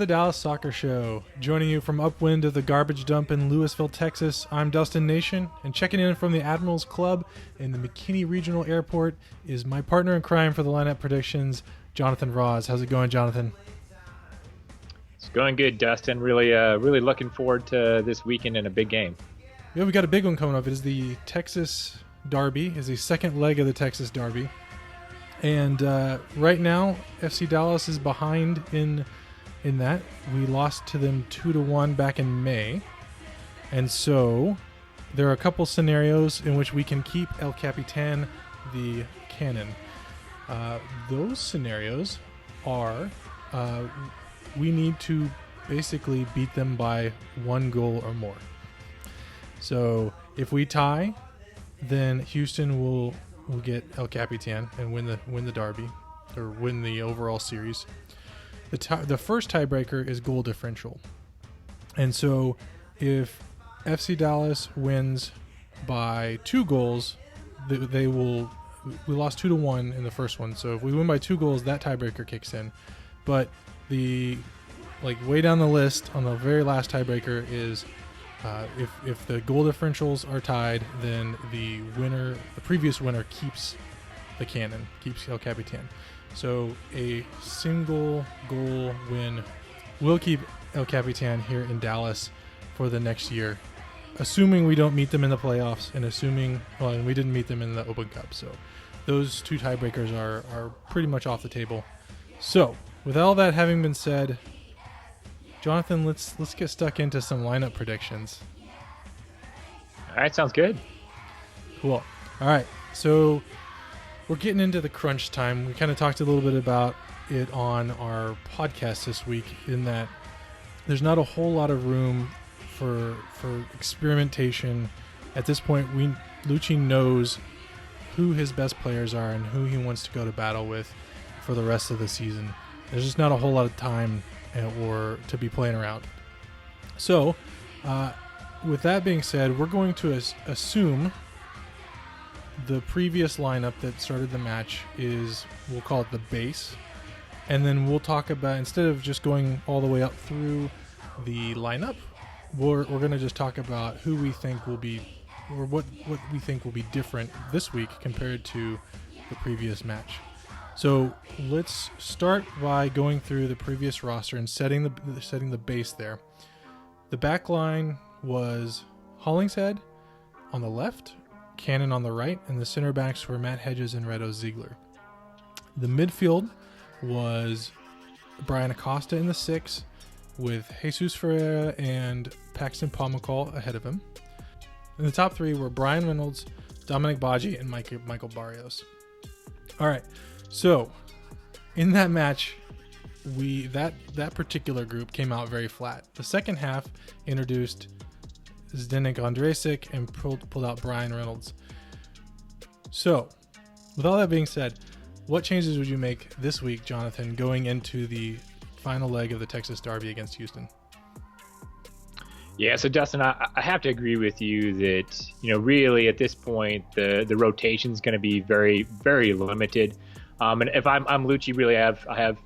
the Dallas Soccer Show. Joining you from upwind of the garbage dump in Lewisville, Texas, I'm Dustin Nation, and checking in from the Admirals Club in the McKinney Regional Airport is my partner in crime for the lineup predictions, Jonathan Ross. How's it going, Jonathan? It's going good, Dustin. Really looking forward to this weekend and a big game. Yeah, we got a big one coming up. It is the Texas Derby. It's the second leg of the Texas Derby. And right now, FC Dallas is behind in that. We lost to them 2-1 back in May. And so there are a couple scenarios in which we can keep El Capitan, the cannon. Those scenarios are we need to basically beat them by 1 goal or more. So if we tie, then Houston will get El Capitan and win the derby, or win the overall series. The first tiebreaker is goal differential, and so if FC Dallas wins by 2 goals, we lost 2-1 in the first one. So if we win by 2 goals, that tiebreaker kicks in. But way down the list on the very last tiebreaker is if the goal differentials are tied, then the previous winner keeps the cannon, keeps El Capitan. So a single goal win will keep El Capitan here in Dallas for the next year, assuming we don't meet them in the playoffs and we didn't meet them in the Open Cup. So those 2 tiebreakers are pretty much off the table. So with all that having been said, Jonathan, let's get stuck into some lineup predictions. All right, sounds good. Cool. All right, so we're getting into the crunch time. We kind of talked a little bit about it on our podcast this week, in that there's not a whole lot of room for experimentation. At this point, Luchi knows who his best players are and who he wants to go to battle with for the rest of the season. There's just not a whole lot of time or to be playing around. So, with that being said, we're going to assume the previous lineup that started the match is, we'll call it the base, and then we'll talk about, instead of just going all the way up through the lineup, we're going to just talk about who we think will be, or what we think will be different this week compared to the previous match. So let's start by going through the previous roster and setting the base there. The back line was Hollingshead on the left, Cannon on the right, and the center backs were Matt Hedges and Redo Ziegler. The midfield was Brian Acosta in the 6, with Jesus Ferreira and Paxton Pomacall ahead of him. And the top 3 were Brian Reynolds, Dominic Baji, and Michael Barrios. All right. So, in that match, that particular group came out very flat. The second half introduced Zdenek Ondrejsik and pulled out Brian Reynolds. So, with all that being said, what changes would you make this week, Jonathan, going into the final leg of the Texas Derby against Houston? Yeah, so Dustin, I have to agree with you that, really at this point, the rotation is going to be very, very limited. And if I'm Luchi, really, I have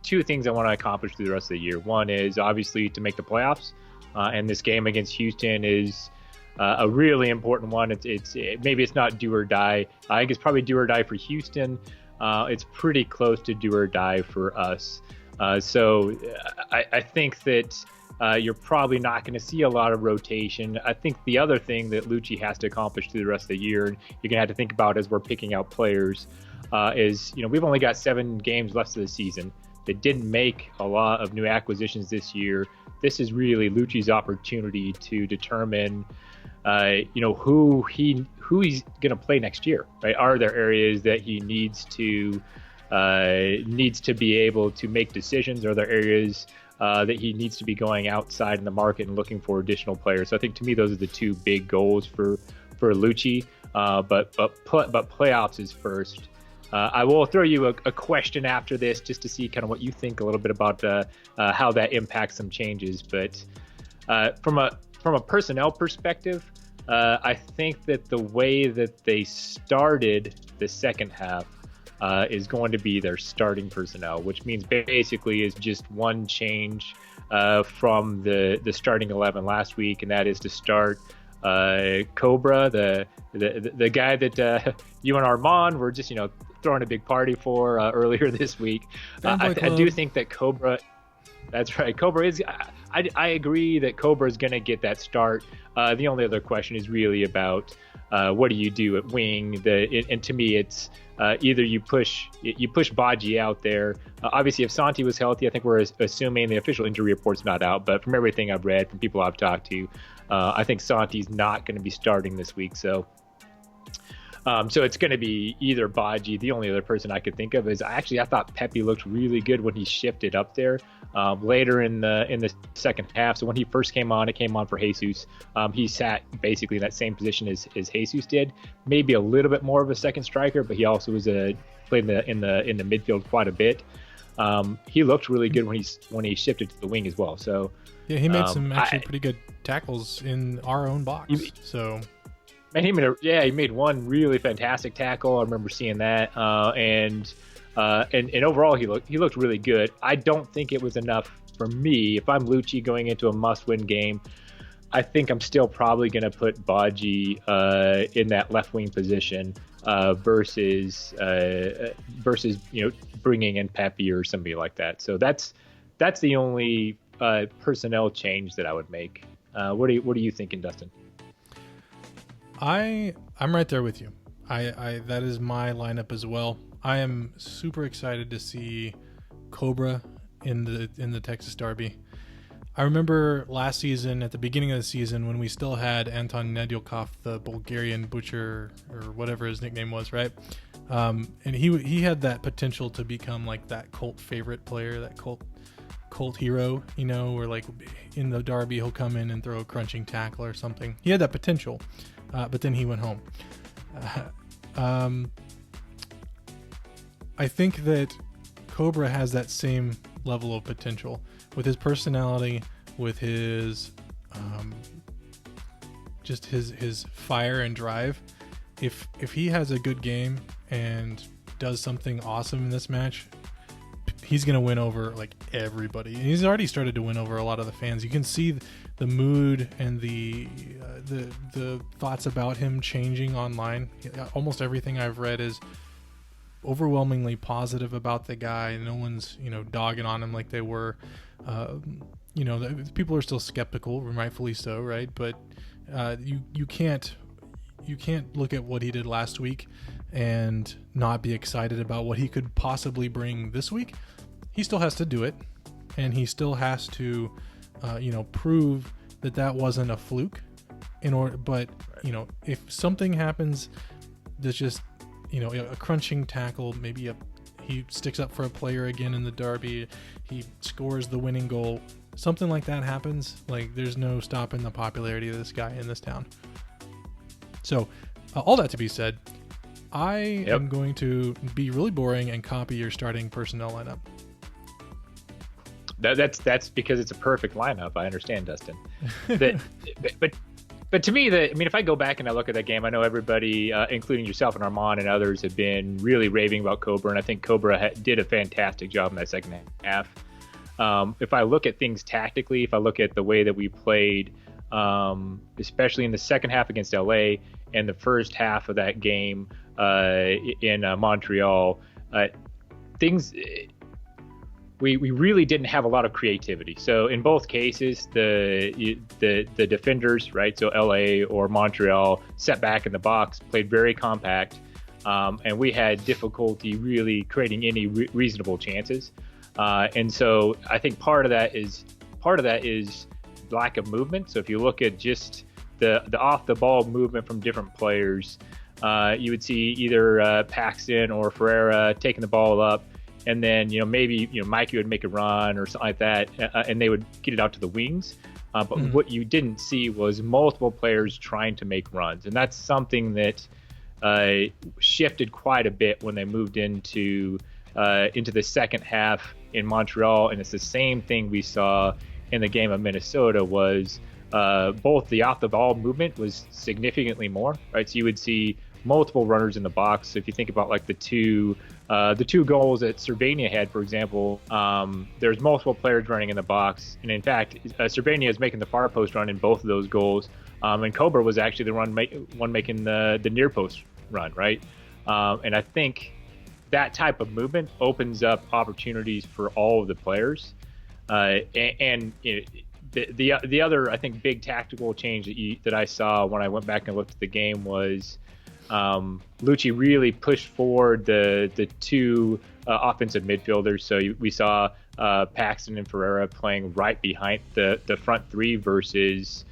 2 things I want to accomplish through the rest of the year. One is obviously to make the playoffs, and this game against Houston is a really important one. Maybe it's not do or die. I think it's probably do or die for Houston. It's pretty close to do or die for us. So I think that you're probably not going to see a lot of rotation. I think the other thing that Luchi has to accomplish through the rest of the year, and you're going to have to think about as we're picking out players, is we've only got 7 games left of the season. They didn't make a lot of new acquisitions this year. This is really Luchi's opportunity to determine, who he's going to play next year. Right? Are there areas that he needs to be able to make decisions? Are there areas that he needs to be going outside in the market and looking for additional players? So I think to me those are the 2 big goals for Luchi. But playoffs is first. I will throw you a question after this just to see kind of what you think a little bit about how that impacts some changes. But from a personnel perspective, I think that the way that they started the second half is going to be their starting personnel, which means basically is just one change from the starting 11 last week, and that is to start Cobra, the guy that you and Armand were just throwing a big party for earlier this week. I do think that Cobra. That's right. Cobra is. I agree that Cobra is going to get that start. The only other question is really about what do you do at wing? And to me, it's either you push Baji out there. Obviously, if Santi was healthy, I think we're assuming the official injury report's not out. But from everything I've read from people I've talked to, I think Santi's not going to be starting this week. So it's going to be either Baji. The only other person I could think of is I thought Pepe looked really good when he shifted up there later in the second half. So when he first came on, it came on for Jesus. He sat basically in that same position as Jesus did, maybe a little bit more of a second striker, but he also was played in the midfield quite a bit. He looked really good when he shifted to the wing as well. So yeah, he made some actually pretty good tackles in our own box. Man, he made one really fantastic tackle. I remember seeing that, and overall he looked really good. I don't think it was enough for me. If I'm Luchi going into a must-win game, I think I'm still probably going to put Baji in that left wing position versus bringing in Pepe or somebody like that. So that's the only personnel change that I would make. What are you thinking, Dustin? I'm right there with you. I that is my lineup as well. I am super excited to see Cobra in the Texas Derby. I remember last season, at the beginning of the season, when we still had Anton Nedyakov, the Bulgarian butcher, or whatever his nickname was, right? And he had that potential to become like that cult favorite player, that cult hero, where like in the Derby he'll come in and throw a crunching tackle or something. He had that potential, but then he went home. I think that Cobra has that same level of potential with his personality, with his just his fire and drive. If he has a good game and does something awesome in this match, he's gonna win over like everybody. And he's already started to win over a lot of the fans. You can see the mood and the thoughts about him changing online. Almost everything I've read is overwhelmingly positive about the guy. No one's dogging on him like they were. People are still skeptical, rightfully so, right? But you can't look at what he did last week and not be excited about what he could possibly bring this week. He still has to do it, and he still has to prove that wasn't a fluke. But if something happens that's just a crunching tackle, maybe he sticks up for a player again in the Derby, he scores the winning goal, something like that happens, like there's no stopping the popularity of this guy in this town. So all that to be said, I am going to be really boring and copy your starting personnel lineup. That's because it's a perfect lineup. I understand, Dustin. But to me, if I go back and I look at that game, I know everybody, including yourself and Armand and others, have been really raving about Cobra, and I think Cobra did a fantastic job in that second half. If I look at things tactically, if I look at the way that we played, especially in the second half against LA and the first half of that game in Montreal, things. We really didn't have a lot of creativity. So in both cases, the defenders, right? So LA or Montreal, set back in the box, played very compact, and we had difficulty really creating any reasonable chances. And so I think part of that is lack of movement. So if you look at just the off the ball movement from different players, you would see either Paxton or Ferreira taking the ball up, and then maybe Mikey would make a run or something like that, and they would get it out to the wings. But what you didn't see was multiple players trying to make runs, and that's something that shifted quite a bit when they moved into the second half in Montreal. And it's the same thing we saw in the game of Minnesota. Was both the off the ball movement was significantly more, right? So you would see multiple runners in the box. So if you think about like the two goals that Cervania had, for example, there's multiple players running in the box, and in fact, Cervania is making the far post run in both of those goals, and Cobra was actually the one making the near post run, right? And I think that type of movement opens up opportunities for all of the players, and you know, the other, I think, big tactical change that I saw when I went back and looked at the game was Luchi really pushed forward the two offensive midfielders. So we saw Paxton and Ferreira playing right behind the front three versus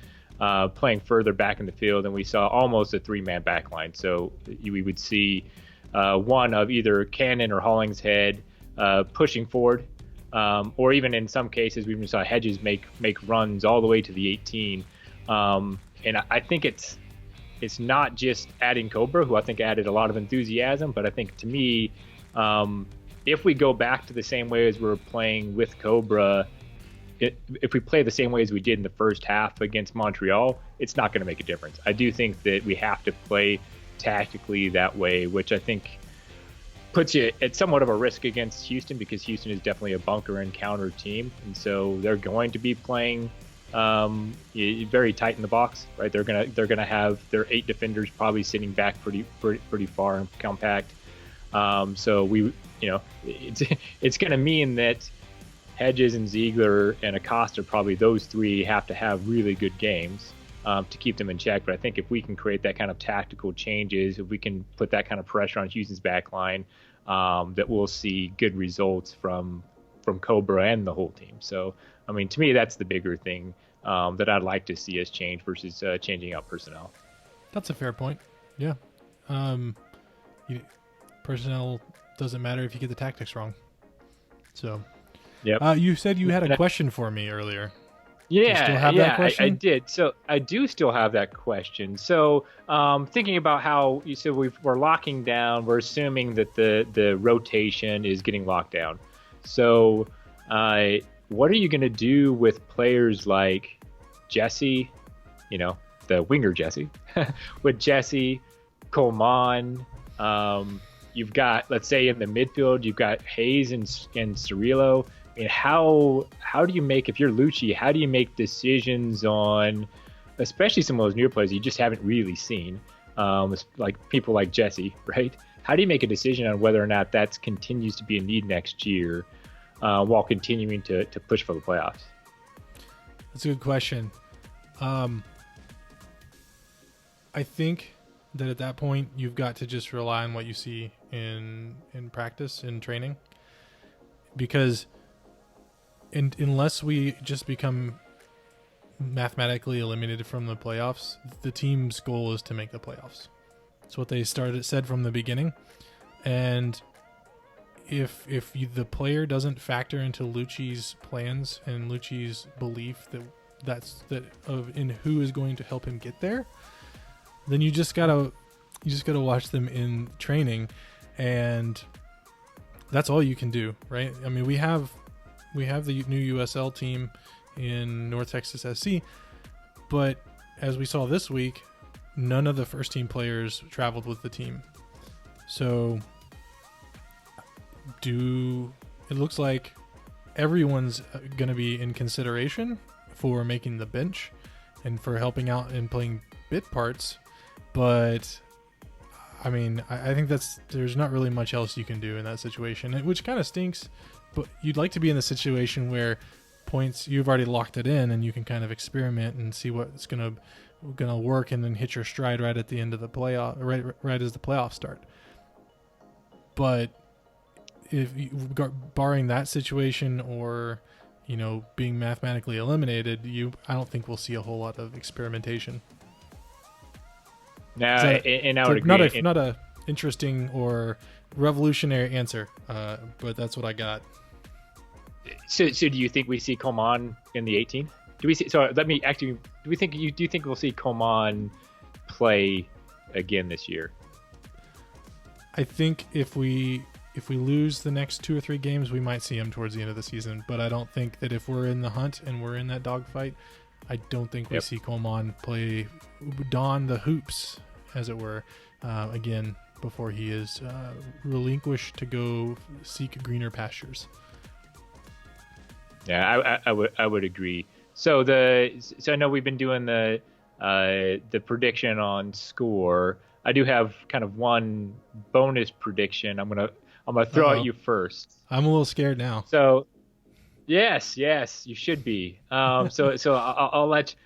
playing further back in the field, and we saw almost a three-man back line. So we would see one of either Cannon or Hollingshead pushing forward, or even in some cases we even saw Hedges make runs all the way to the 18. And I think it's not just adding Cobra, who I think added a lot of enthusiasm, but I think, to me, if we go back to the same way as we were playing with Cobra, if we play the same way as we did in the first half against Montreal, it's not going to make a difference. I do think that we have to play tactically that way, which I think puts you at somewhat of a risk against Houston, because Houston is definitely a bunker and counter team, and so they're going to be playing very tight in the box, right? They're gonna have their 8 defenders probably sitting back pretty far and compact. So it's gonna mean that Hedges and Ziegler and Acosta, probably those 3, have to have really good games to keep them in check. But I think if we can create that kind of tactical changes, if we can put that kind of pressure on Houston's back line, that we'll see good results from Cobra and the whole team. So, I mean, to me, that's the bigger thing that I'd like to see us change versus changing out personnel. That's a fair point. Yeah. Personnel doesn't matter if you get the tactics wrong. So, yeah. You said you had a question for me earlier. Yeah, still have that question? I did. So I do still have that question. So thinking about how you said we're locking down, we're assuming that the rotation is getting locked down. So what are you going to do with players like Jesse, the winger Jesse, with Jesse, Coleman? You've got, let's say, in the midfield, you've got Hayes and Cirillo. I mean, how do you make, if you're Luchi, how do you make decisions on, especially some of those newer players you just haven't really seen, like people like Jesse, right? How do you make a decision on whether or not that continues to be a need next year, while continuing to push for the playoffs? That's a good question. I think that at that point you've got to just rely on what you see in practice, in training, because unless we just become mathematically eliminated from the playoffs, the team's goal is to make the playoffs. That's what they said from the beginning. And if the player doesn't factor into Luchi's plans and Luchi's belief in who is going to help him get there, then you just gotta watch them in training, and that's all you can do, right? I mean, we have the new USL team in North Texas SC, but as we saw this week, none of the first team players traveled with the team. So it looks like everyone's going to be in consideration for making the bench and for helping out and playing bit parts, but I mean, I think there's not really much else you can do in that situation, which kind of stinks. But you'd like to be in the situation where points, you've already locked it in, and you can kind of experiment and see what's gonna work, and then hit your stride right at the end of the playoff, right as the playoffs start. But barring that situation, or being mathematically eliminated, I don't think we'll see a whole lot of experimentation. No, and I would agree. Not a interesting or revolutionary answer, but that's what I got. So do you think we see Coleman in the 18? Do you think we'll see Coleman play again this year? I think if we lose the next 2 or 3 games, we might see him towards the end of the season. But I don't think that if we're in the hunt and we're in that dogfight, I don't think we see Coleman don the hoops, as it were, again before he is relinquished to go seek greener pastures. Yeah, I would agree. So I know we've been doing the prediction on score. I do have kind of one bonus prediction. I'm gonna throw at you first. I'm a little scared now. So yes, you should be. So I'll let you.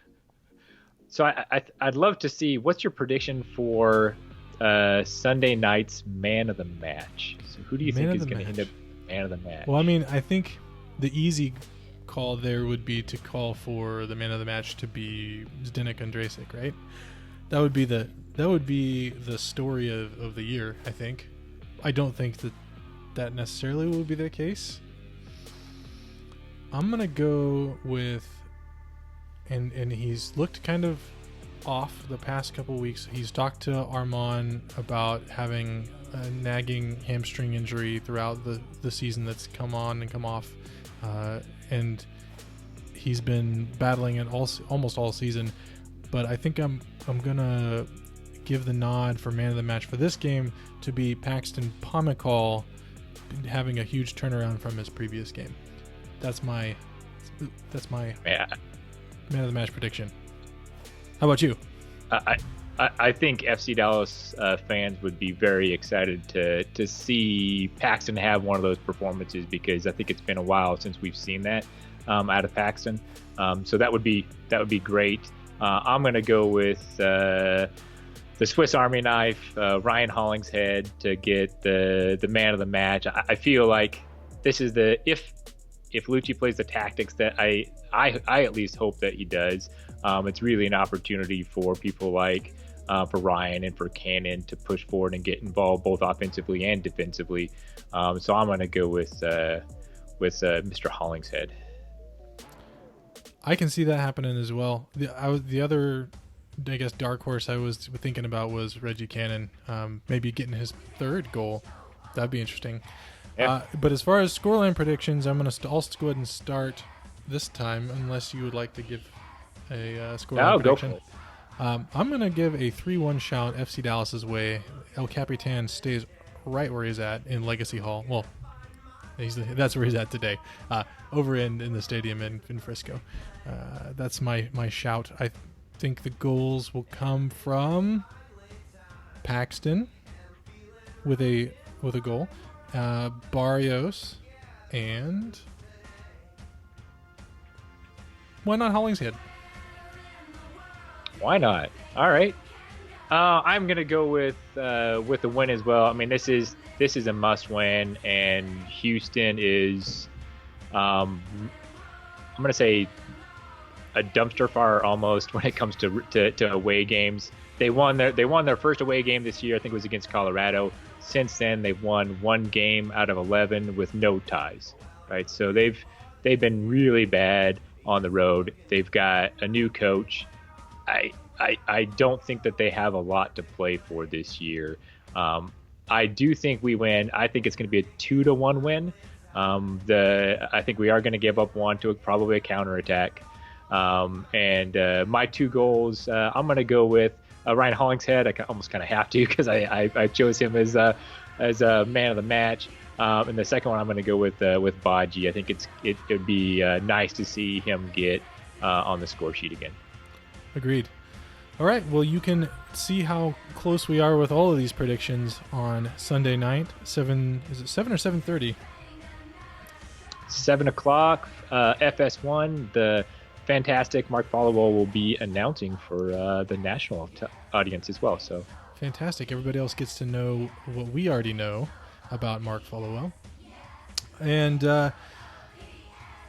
So I'd love to see what's your prediction for Sunday night's man of the match. So who do you think is going to end up man of the match? Well, I mean, I think the easy call there would be to call for the man of the match to be Zdeněk Ondřejsek, right? That would be the story of the year, I think. I don't think that necessarily will be the case. I'm gonna go with, and he's looked kind of off the past couple weeks. He's talked to Armand about having a nagging hamstring injury throughout the season that's come on and come off, and he's been battling it almost all season. But I think I'm gonna give the nod for man of the match for this game to be Paxton Pomykal having a huge turnaround from his previous game. That's my man of the match prediction. How about you? I think FC Dallas fans would be very excited to see Paxton have one of those performances, because I think it's been a while since we've seen that out of Paxton. So that would be great. I'm going to go with the Swiss Army knife, Ryan Hollingshead, to get the man of the match. I feel like this is if Luchi plays the tactics that I at least hope that he does, it's really an opportunity for people like for Ryan and for Cannon to push forward and get involved both offensively and defensively. So I'm going to go with Mr. Hollingshead. I can see that happening as well. The other, I guess, dark horse I was thinking about was Reggie Cannon, maybe getting his third goal. That'd be interesting. Yeah. But as far as scoreline predictions, I'll go ahead and start this time, unless you would like to give a scoreline prediction. Go for it. I'm going to give a 3-1 shout FC Dallas's way. El Capitan stays right where he's at in Legacy Hall. Well, that's where he's at today, over in the stadium in Frisco. That's my shout. I think the goals will come from Paxton with a goal, Barrios, and why not Hollingshead? Why not? All right. I'm gonna go with the win as well. I mean, this is a must-win, and Houston is, I'm gonna say, a dumpster fire almost when it comes to away games. They won their first away game this year. I think it was against Colorado. Since then, they've won one game out of 11 with no ties. Right, so they've been really bad on the road. They've got a new coach. I don't think that they have a lot to play for this year. I do think we win. I think it's going to be a 2-1 win. I think we are going to give up one to probably a counterattack. And my two goals, I'm going to go with Ryan Hollingshead. I almost kind of have to, because I chose him as a man of the match. And the second one, I'm going to go with Baji. I think it would be nice to see him get on the score sheet again. Agreed. All right. Well, you can see how close we are with all of these predictions on Sunday night. Is it 7 or 7:30? 7 o'clock. FS1. The fantastic Mark Followell will be announcing for the national audience as well. So fantastic. Everybody else gets to know what we already know about Mark Followell, and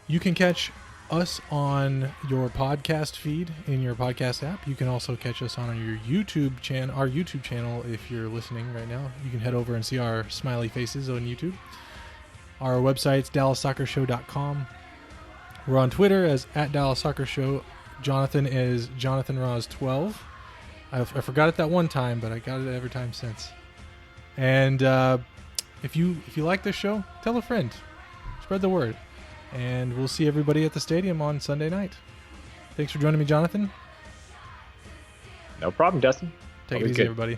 you can catch us on your podcast feed in your podcast app. You can also catch us on your YouTube channel, our YouTube channel. If you're listening right now, you can head over and see our smiley faces on YouTube. Our website's DallasSoccerShow.com. We're on Twitter as @DallasSoccerShow. Jonathan is JonathanRoz12. I forgot it that one time, but I got it every time since. And if you like this show, tell a friend. Spread the word. And we'll see everybody at the stadium on Sunday night. Thanks for joining me, Jonathan. No problem, Dustin. Take it easy, everybody.